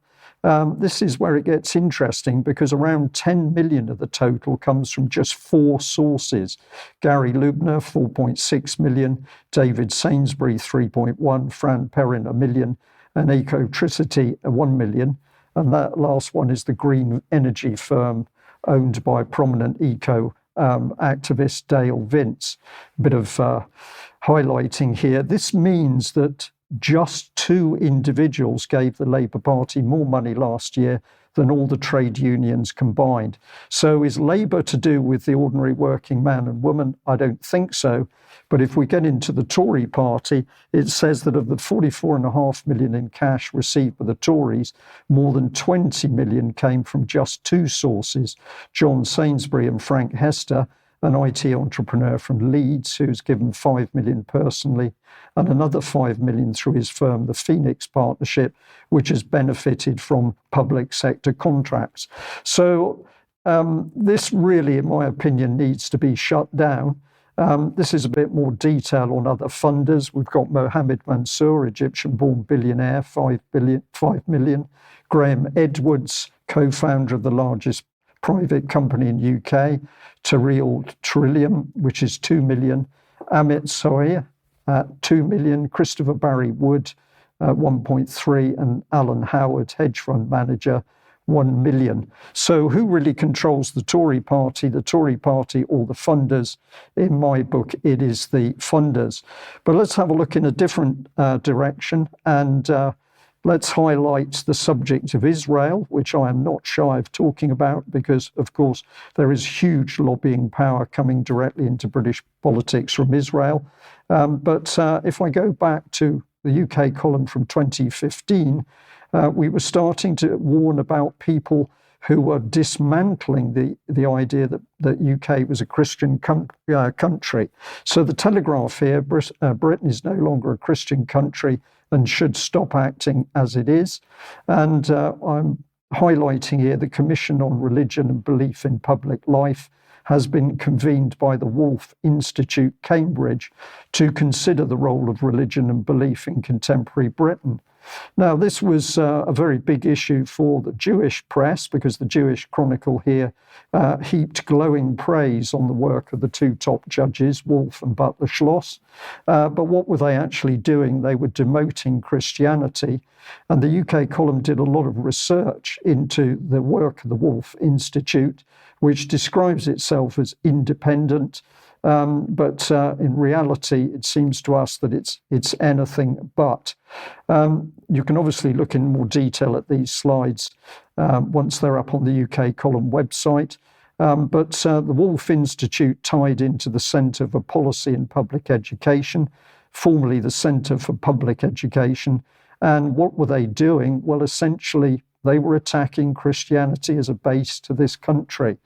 this is where it gets interesting, because around 10 million of the total comes from just 4 sources. Gary Lubner, 4.6 million, David Sainsbury, 3.1, Fran Perrin, 1 million, and Ecotricity, 1 million. And that last one is the green energy firm owned by prominent eco activist Dale Vince. A bit of highlighting here. This means that just 2 individuals gave the Labour Party more money last year than all the trade unions combined. So is Labour to do with the ordinary working man and woman? I don't think so. But if we get into the Tory party, it says that of the 44.5 million in cash received by the Tories, more than 20 million came from just 2 sources, John Sainsbury and Frank Hester, an IT entrepreneur from Leeds who's given 5 million personally, and another 5 million through his firm, the Phoenix Partnership, which has benefited from public sector contracts. So this really, in my opinion, needs to be shut down. This is a bit more detail on other funders. We've got Mohammed Mansour, Egyptian-born billionaire, 5 million. Graham Edwards, co-founder of the largest private company in UK, Trillium, which is 2 million. Amit Sawyer at 2 million. Christopher Barry Wood, 1.3, and Alan Howard, hedge fund manager, 1 million. So who really controls the Tory party? The Tory party or the funders? In my book, it is the funders. But let's have a look in a different direction, and let's highlight the subject of Israel, which I am not shy of talking about because, of course, there is huge lobbying power coming directly into British politics from Israel. But if I go back to the UK column from 2015, we were starting to warn about people who were dismantling the idea that UK was a Christian country. So the Telegraph here, Britain is no longer a Christian country and should stop acting as it is. And I'm highlighting here the Commission on Religion and Belief in Public Life has been convened by the Wolf Institute, Cambridge, to consider the role of religion and belief in contemporary Britain. Now, this was a very big issue for the Jewish press, because the Jewish Chronicle here heaped glowing praise on the work of the two top judges, Wolf and Butler Schloss. But what were they actually doing? They were demoting Christianity. And the UK column did a lot of research into the work of the Wolf Institute, which describes itself as independent. But in reality, it seems to us that it's anything but. You can obviously look in more detail at these slides once they're up on the UK column website. But the Wolf Institute tied into the Centre for Policy and Public Education, formerly the Centre for Public Education. And what were they doing? Well, essentially, they were attacking Christianity as a base to this country.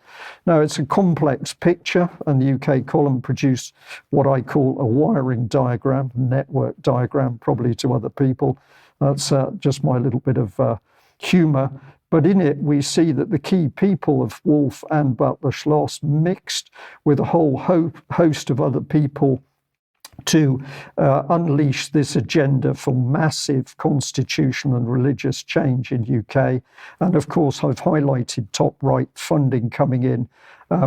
Now, it's a complex picture, and the UK column produced what I call a wiring diagram, a network diagram, probably to other people. That's just my little bit of humour. But in it, we see that the key people of Wolf and Butler Schloss mixed with a whole host of other people to unleash this agenda for massive constitutional and religious change in UK. And of course, I've highlighted top right funding coming in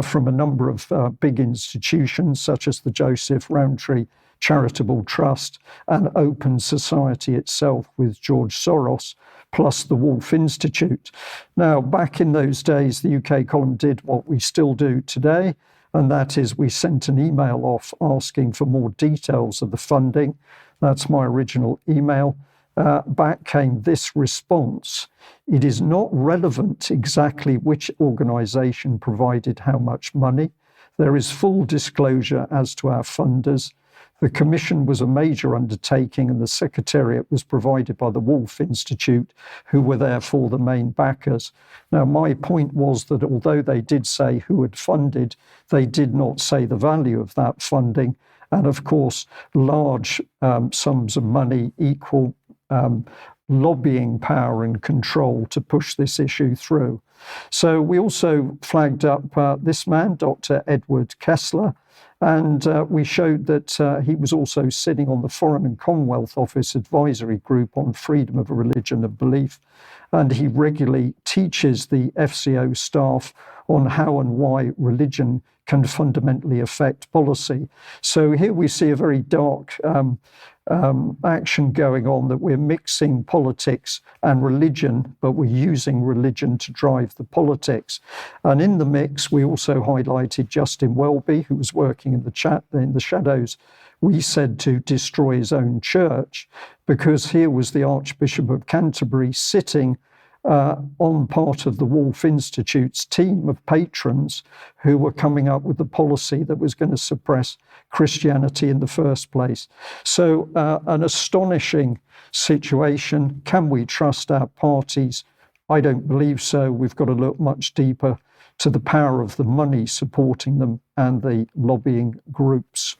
from a number of big institutions, such as the Joseph Rowntree Charitable Trust and Open Society itself with George Soros, plus the Wolf Institute. Now, back in those days, the UK column did what we still do today, and that is we sent an email off asking for more details of the funding. That's my original email. Back came this response. It is not relevant exactly which organisation provided how much money. There is full disclosure as to our funders. The commission was a major undertaking, and the secretariat was provided by the Wolf Institute, who were therefore the main backers. Now, my point was that although they did say who had funded, they did not say the value of that funding. And of course, large sums of money equal lobbying power and control to push this issue through. So we also flagged up this man, Dr. Edward Kessler, and we showed that he was also sitting on the Foreign and Commonwealth Office Advisory Group on Freedom of Religion and Belief, and he regularly teaches the FCO staff on how and why religion can fundamentally affect policy. So here we see a very dark action going on, that we're mixing politics and religion, but we're using religion to drive the politics. And in the mix, we also highlighted Justin Welby, who was working in the shadows, we said, to destroy his own church, because here was the Archbishop of Canterbury sitting on part of the Wolf Institute's team of patrons who were coming up with the policy that was going to suppress Christianity in the first place. So an astonishing situation. Can we trust our parties? I don't believe so. We've got to look much deeper to the power of the money supporting them and the lobbying groups.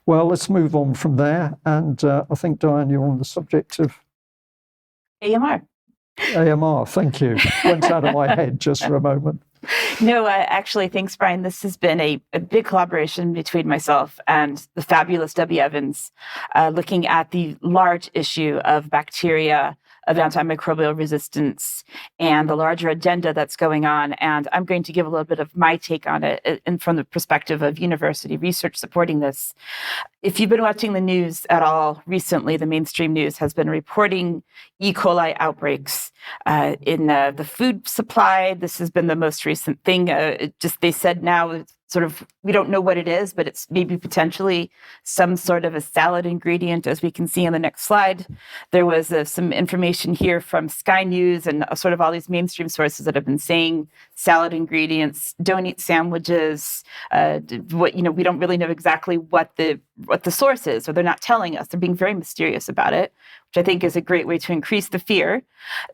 Well, let's move on from there. And I think, Diane, you're on the subject of AMR. AMR, thank you. Went out of my head just for a moment. No, actually, thanks, Brian. This has been a big collaboration between myself and the fabulous Debbie Evans, looking at the large issue of bacteria, of antimicrobial resistance, and the larger agenda that's going on. And I'm going to give a little bit of my take on it and from the perspective of university research supporting this. If you've been watching the news at all recently, the mainstream news has been reporting E. coli outbreaks in the food supply. This has been the most recent thing. They said now, sort of, we don't know what it is, but it's maybe potentially some sort of a salad ingredient, as we can see on the next slide. There was some information here from Sky News and sort of all these mainstream sources that have been saying salad ingredients, don't eat sandwiches. We don't really know exactly what the source is, or they're not telling us. They're being very mysterious about it. which I think is a great way to increase the fear.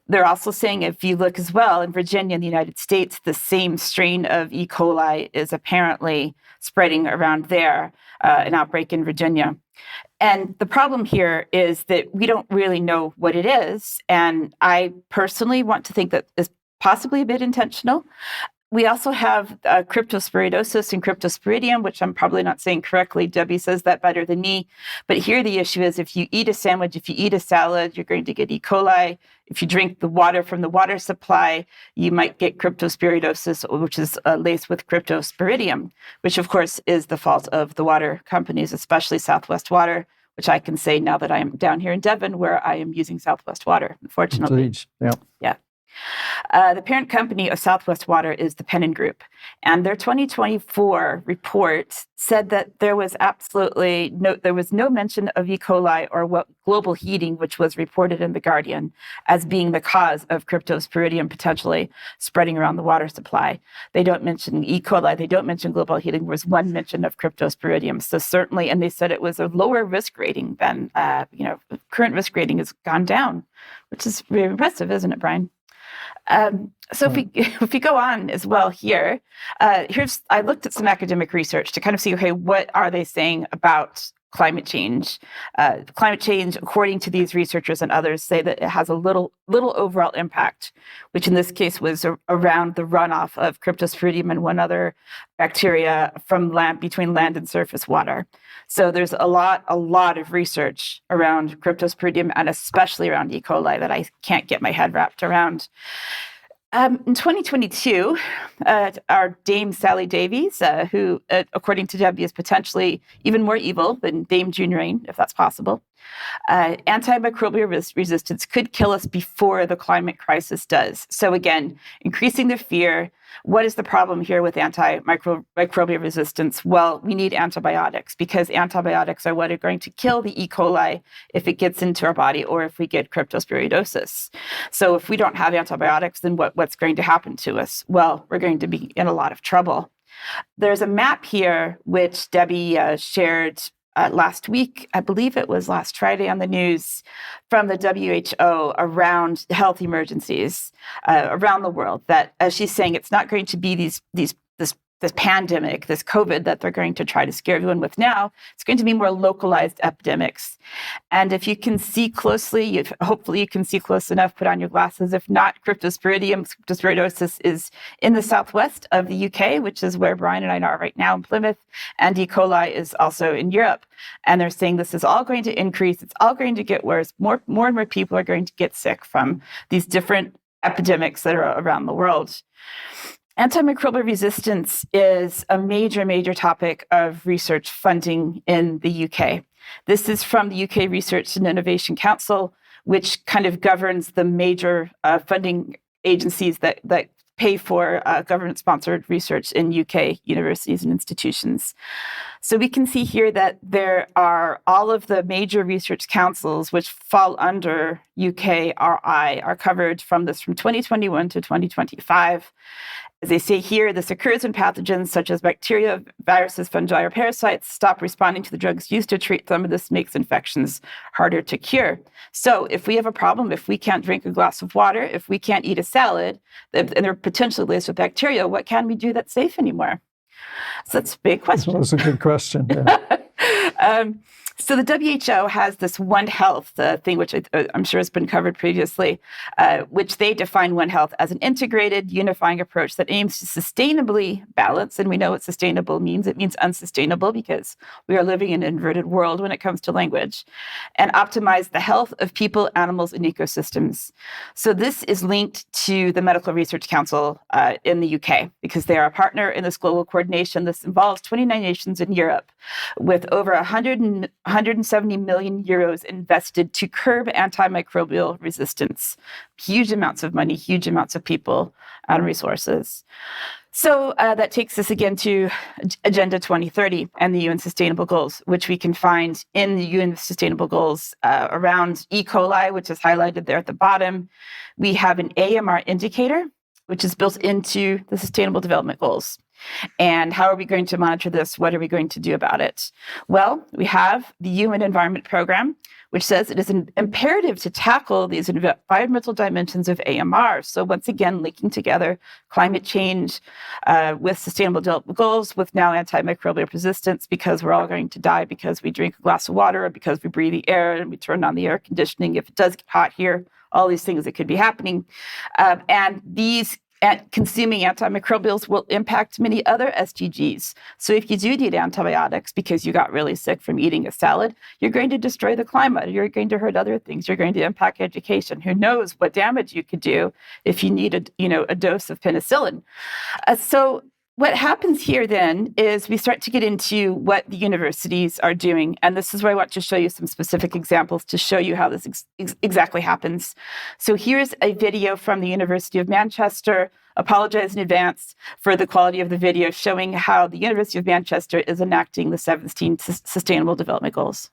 They're also saying, if you look as well in Virginia in the United States, the same strain of E. coli is apparently spreading around there, an outbreak in Virginia. And the problem here is that we don't really know what it is. And I personally want to think that is possibly a bit intentional. We also have cryptosporidosis and cryptosporidium, which I'm probably not saying correctly. Debbie says that better than me. But here the issue is, if you eat a sandwich, if you eat a salad, you're going to get E. coli. If you drink the water from the water supply, you might get cryptosporidosis, which is laced with cryptosporidium, which of course is the fault of the water companies, especially Southwest Water, which I can say now that I am down here in Devon, where I am using Southwest Water, unfortunately. Indeed. Yeah. Yeah. The parent company of Southwest Water is the Pennon Group, and their 2024 report said that there was no mention of E. coli or what global heating, which was reported in The Guardian as being the cause of cryptosporidium potentially spreading around the water supply. They don't mention E. coli. They don't mention global heating. There was one mention of cryptosporidium. So certainly, and they said it was a lower risk rating than, current risk rating has gone down, which is very impressive, isn't it, Brian? So if we go on as well here, I looked at some academic research to kind of see, okay, what are they saying about climate change? Climate change, according to these researchers and others, say that it has a little overall impact, which in this case was around the runoff of cryptosporidium and one other bacteria from between land and surface water. So there's a lot of research around cryptosporidium and especially around E. coli that I can't get my head wrapped around. In 2022, our Dame Sally Davies, who, according to Debbie, is potentially even more evil than Dame June Rain, if that's possible, antimicrobial resistance could kill us before the climate crisis does. So again, increasing the fear. What is the problem here with antimicrobial resistance? Well, we need antibiotics because antibiotics are what are going to kill the E. coli if it gets into our body or if we get cryptosporidosis. So if we don't have antibiotics, then what's going to happen to us? Well, we're going to be in a lot of trouble. There's a map here which Debbie shared last week, I believe it was last Friday on the news, from the WHO around health emergencies around the world. That, as she's saying, it's not going to be this pandemic, this COVID that they're going to try to scare everyone with now. It's going to be more localized epidemics. And if you can see closely, hopefully you can see close enough, put on your glasses. If not, cryptosporidosis is in the southwest of the UK, which is where Brian and I are right now in Plymouth. And E. coli is also in Europe. And they're saying this is all going to increase. It's all going to get worse. More and more people are going to get sick from these different epidemics that are around the world. Antimicrobial resistance is a major topic of research funding in the UK. This is from the UK Research and Innovation Council, which kind of governs the major funding agencies that pay for government-sponsored research in UK universities and institutions. So we can see here that there are all of the major research councils which fall under UKRI are covered from 2021 to 2025. As they say here, this occurs when pathogens such as bacteria, viruses, fungi, or parasites stop responding to the drugs used to treat them, and this makes infections harder to cure. So if we have a problem, if we can't drink a glass of water, if we can't eat a salad, and they're potentially laced with bacteria, what can we do that's safe anymore? So that's a big question. That's a good question. Yeah. So the WHO has this One Health thing, which I'm sure has been covered previously, which they define One Health as an integrated, unifying approach that aims to sustainably balance. And we know what sustainable means. It means unsustainable because we are living in an inverted world when it comes to language, and optimize the health of people, animals, and ecosystems. So this is linked to the Medical Research Council in the UK because they are a partner in this global coordination. This involves 29 nations in Europe with over 170 million euros invested to curb antimicrobial resistance. Huge amounts of money, huge amounts of people and resources. So that takes us again to Agenda 2030 and the UN Sustainable Goals, which we can find in the UN Sustainable Goals around E. coli, which is highlighted there at the bottom. We have an AMR indicator, which is built into the Sustainable Development Goals. And how are we going to monitor this? What are we going to do about it? Well, we have the Human Environment Program, which says it is imperative to tackle these environmental dimensions of AMR. So once again, linking together climate change with sustainable development goals, with now antimicrobial resistance, because we're all going to die because we drink a glass of water, or because we breathe the air and we turn on the air conditioning. If it does get hot here, all these things that could be happening. And these consuming antimicrobials will impact many other SDGs. So if you do need antibiotics because you got really sick from eating a salad, you're going to destroy the climate. You're going to hurt other things. You're going to impact education. Who knows what damage you could do if you need a dose of penicillin. So what happens here then is we start to get into what the universities are doing. And this is where I want to show you some specific examples to show you how this exactly happens. So here's a video from the University of Manchester. Apologize in advance for the quality of the video, showing how the University of Manchester is enacting the 17 Sustainable Development Goals.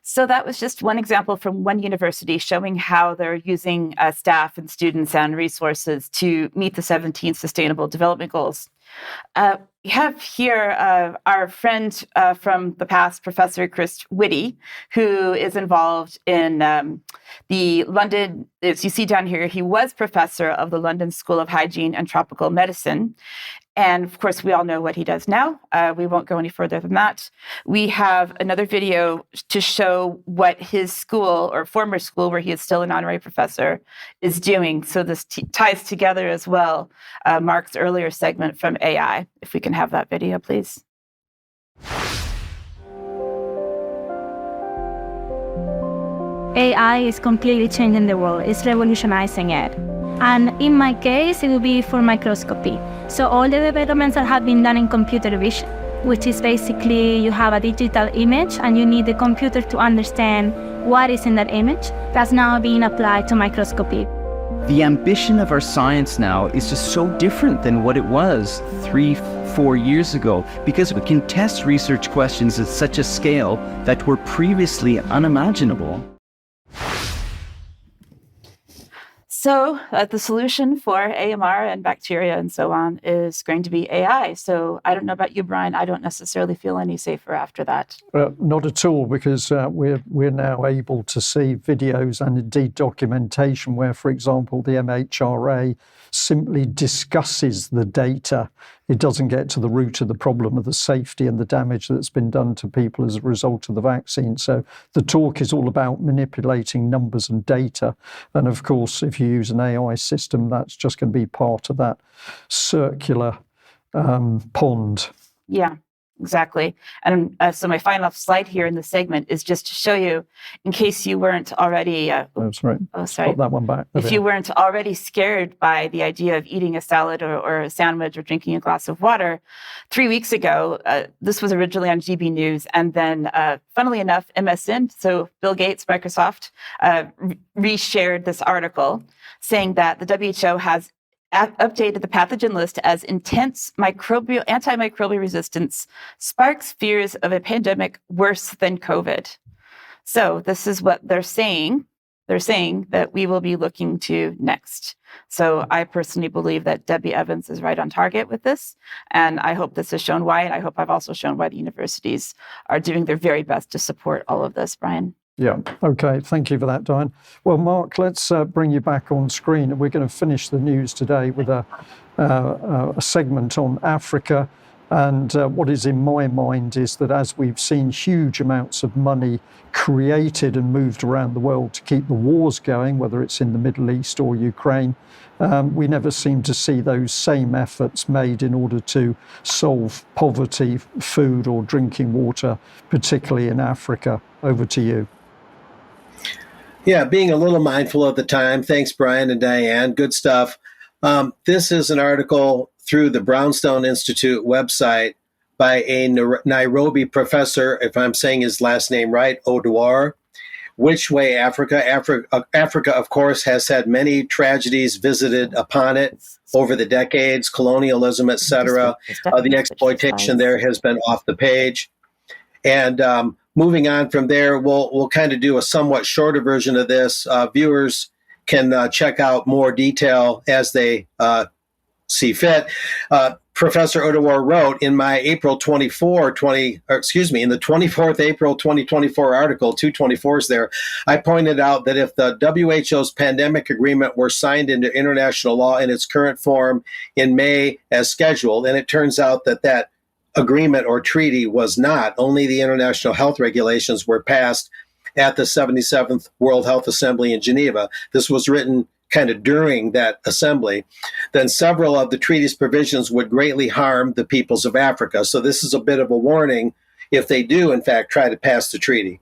So that was just one example from one university showing how they're using staff and students and resources to meet the 17 Sustainable Development Goals. We have here our friend from the past, Professor Chris Whitty, who is involved in the London, as you see down here, he was professor of the London School of Hygiene and Tropical Medicine. And of course, we all know what he does now. We won't go any further than that. We have another video to show what his school, or former school, where he is still an honorary professor, is doing. So this ties together as well Mark's earlier segment from AI. If we can have that video, please. AI is completely changing the world. It's revolutionizing it. And in my case, it will be for microscopy. So all the developments that have been done in computer vision, which is basically you have a digital image and you need the computer to understand what is in that image, that's now being applied to microscopy. The ambition of our science now is just so different than what it was 3-4 years ago, because we can test research questions at such a scale that were previously unimaginable. So the solution for AMR and bacteria and so on is going to be AI. So I don't know about you, Brian. I don't necessarily feel any safer after that. Not at all, because we're now able to see videos and indeed documentation where, for example, the MHRA simply discusses the data. It doesn't get to the root of the problem of the safety and the damage that's been done to people as a result of the vaccine. So the talk is all about manipulating numbers and data. And of course, if you use an AI system, that's just going to be part of that circular pond. Yeah. Exactly. And so my final slide here in the segment is just to show you, in case you weren't already, sorry. Sorry. Put that one back. If you weren't already scared by the idea of eating a salad or a sandwich or drinking a glass of water, 3 weeks ago, this was originally on GB News. And then, funnily enough, MSN, so Bill Gates, Microsoft, reshared this article saying that the WHO has updated the pathogen list as intense antimicrobial resistance sparks fears of a pandemic worse than COVID. So this is what they're saying. They're saying that we will be looking to next. So I personally believe that Debbie Evans is right on target with this. And I hope this has shown why. And I hope I've also shown why the universities are doing their very best to support all of this, Brian. Yeah. Okay. Thank you for that, Diane. Well, Mark, let's bring you back on screen, and we're going to finish the news today with a segment on Africa. And what is in my mind is that as we've seen huge amounts of money created and moved around the world to keep the wars going, whether it's in the Middle East or Ukraine, we never seem to see those same efforts made in order to solve poverty, food or drinking water, particularly in Africa. Over to you. Yeah, being a little mindful of the time. Thanks, Brian and Diane. Good stuff. This is an article through the Brownstone Institute website by a Nairobi professor, if I'm saying his last name right, Odwar. Which Way Africa? Africa, of course, has had many tragedies visited upon it over the decades, colonialism, etc. The exploitation there has been off the page. And moving on from there, we'll kind of do a somewhat shorter version of this. Viewers can check out more detail as they see fit. Professor Odawar wrote in my in the 24th April 2024 article, 224s there, I pointed out that if the WHO's pandemic agreement were signed into international law in its current form in May as scheduled, and it turns out that agreement or treaty was not, only the international health regulations were passed at the 77th World Health Assembly in Geneva. This was written kind of during that assembly. Then several of the treaty's provisions would greatly harm the peoples of Africa. So this is a bit of a warning if they do, in fact, try to pass the treaty.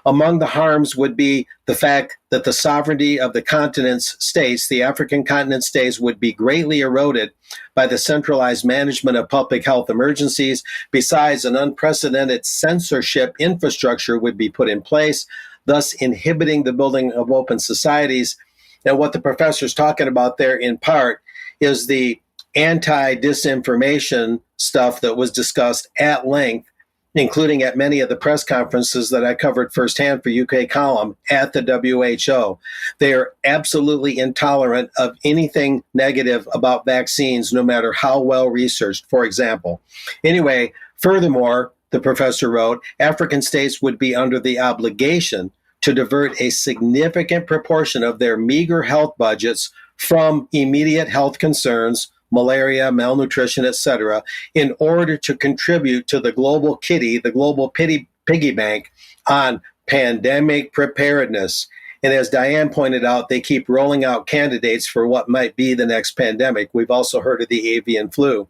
Among the harms would be the fact that the sovereignty of the continent's states, the African continent states, would be greatly eroded by the centralized management of public health emergencies. Besides, an unprecedented censorship infrastructure would be put in place, thus inhibiting the building of open societies. And what the professor's talking about there in part is the anti-disinformation stuff that was discussed at length, including at many of the press conferences that I covered firsthand for UK Column at the WHO. They are absolutely intolerant of anything negative about vaccines, no matter how well researched, for example. Anyway, furthermore, the professor wrote, African states would be under the obligation to divert a significant proportion of their meager health budgets from immediate health concerns, malaria, malnutrition, etc., in order to contribute to the global kitty, the global piggy bank on pandemic preparedness. And as Diane pointed out, they keep rolling out candidates for what might be the next pandemic. We've also heard of the avian flu.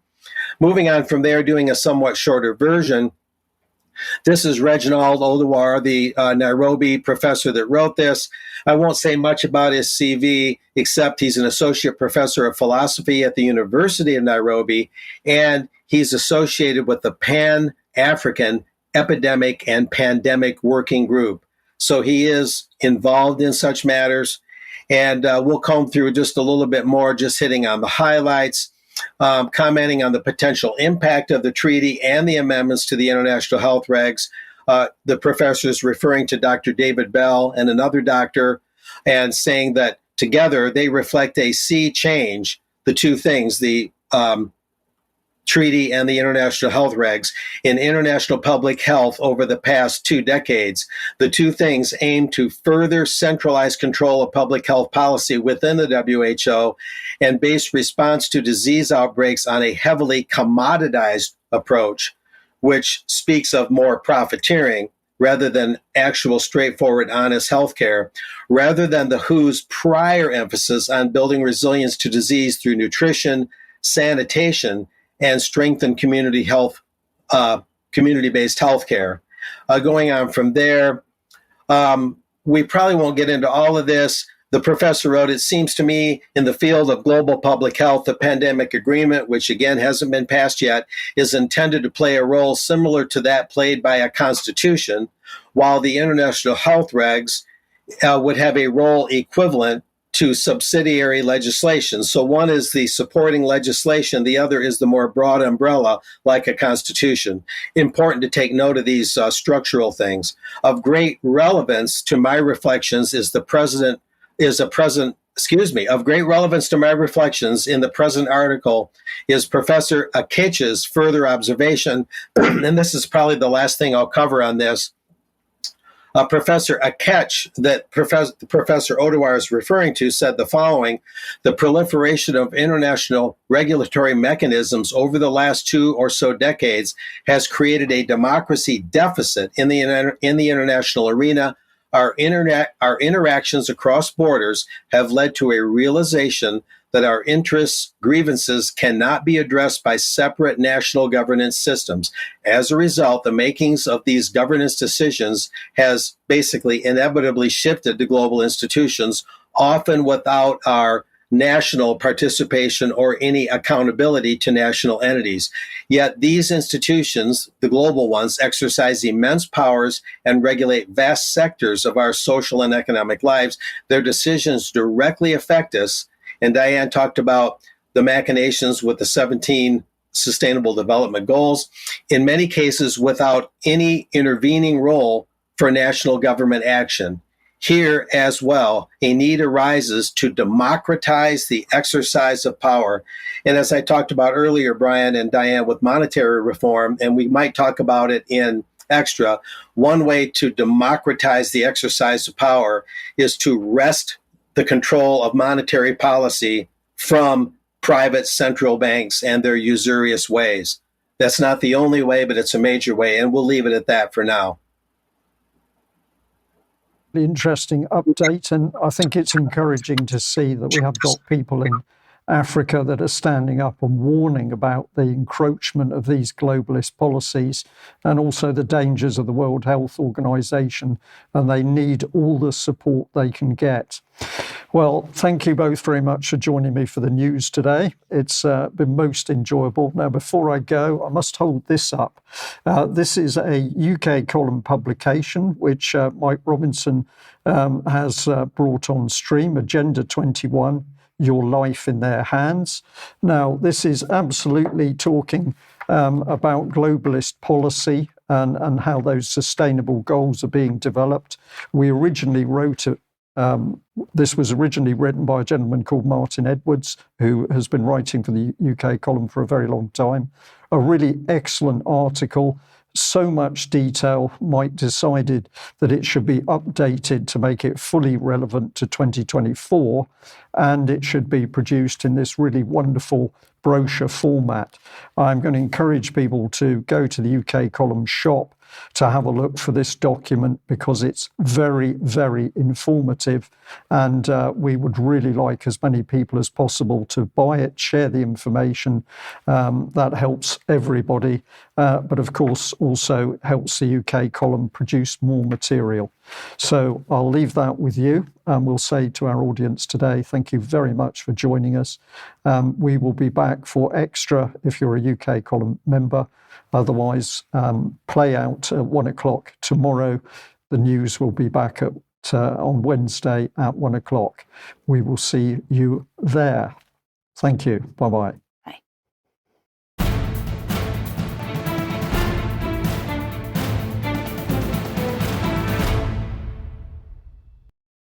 Moving on from there, doing a somewhat shorter version, this is Reginald Odawar, the Nairobi professor that wrote this. I won't say much about his CV, except he's an associate professor of philosophy at the University of Nairobi, and he's associated with the Pan-African Epidemic and Pandemic Working Group. So he is involved in such matters, and we'll comb through just a little bit more, just hitting on the highlights. Commenting on the potential impact of the treaty and the amendments to the international health regs. The professor is referring to Dr. David Bell and another doctor and saying that together they reflect a sea change, the two things, the treaty and the international health regs, in international public health over the past 2 decades. The two things aim to further centralize control of public health policy within the WHO and base response to disease outbreaks on a heavily commoditized approach, which speaks of more profiteering rather than actual straightforward, honest healthcare, rather than the WHO's prior emphasis on building resilience to disease through nutrition, sanitation, and strengthen community health community-based healthcare. Going on from there, we probably won't get into all of this. The professor wrote, "It seems to me in the field of global public health, the pandemic agreement, which again hasn't been passed yet, is intended to play a role similar to that played by a constitution, while the international health regs would have a role equivalent to subsidiary legislation." So one is the supporting legislation, the other is the more broad umbrella, like a constitution. Important to take note of these structural things. Of great relevance to my reflections of great relevance to my reflections in the present article is Professor Akechi's further observation, and this is probably the last thing I'll cover on this. Professor Akech, that Professor Odewar is referring to, said the following: "The proliferation of international regulatory mechanisms over the last 2 or so decades has created a democracy deficit in the international arena. Our interactions across borders have led to a realization that our interests, grievances cannot be addressed by separate national governance systems. As a result, the makings of these governance decisions has basically inevitably shifted to global institutions, often without our national participation or any accountability to national entities. Yet these institutions, the global ones, exercise immense powers and regulate vast sectors of our social and economic lives. Their decisions directly affect us." And Diane talked about the machinations with the 17 Sustainable Development Goals, in many cases without any intervening role for national government action. Here as well, a need arises to democratize the exercise of power. And as I talked about earlier, Brian and Diane, with monetary reform, and we might talk about it in extra, one way to democratize the exercise of power is to wrest the control of monetary policy from private central banks and their usurious ways. That's not the only way, but it's a major way, and we'll leave it at that for now. Interesting update, and I think it's encouraging to see that we have got people in Africa that are standing up and warning about the encroachment of these globalist policies and also the dangers of the World Health Organization, and they need all the support they can get. Well, thank you both very much for joining me for the news today. It's been most enjoyable. Now, before I go, I must hold this up. This is a UK column publication, which Mike Robinson has brought on stream, Agenda 21, Your Life in Their Hands. Now, this is absolutely talking about globalist policy and how those sustainable goals are being developed. We originally wrote it. This was originally written by a gentleman called Martin Edwards, who has been writing for the UK column for a very long time. A really excellent article, so much detail. Mike decided that it should be updated to make it fully relevant to 2024, and it should be produced in this really wonderful brochure format. I'm going to encourage people to go to the UK column shop to have a look for this document, because it's very, very informative, and we would really like as many people as possible to buy it, share the information. That helps everybody, but of course also helps the UK column produce more material. So I'll leave that with you, and we'll say to our audience today, thank you very much for joining us. We will be back for extra if you're a UK column member. Otherwise, play out at 1 o'clock tomorrow. The news will be back on Wednesday at 1 o'clock. We will see you there. Thank you. Bye-bye.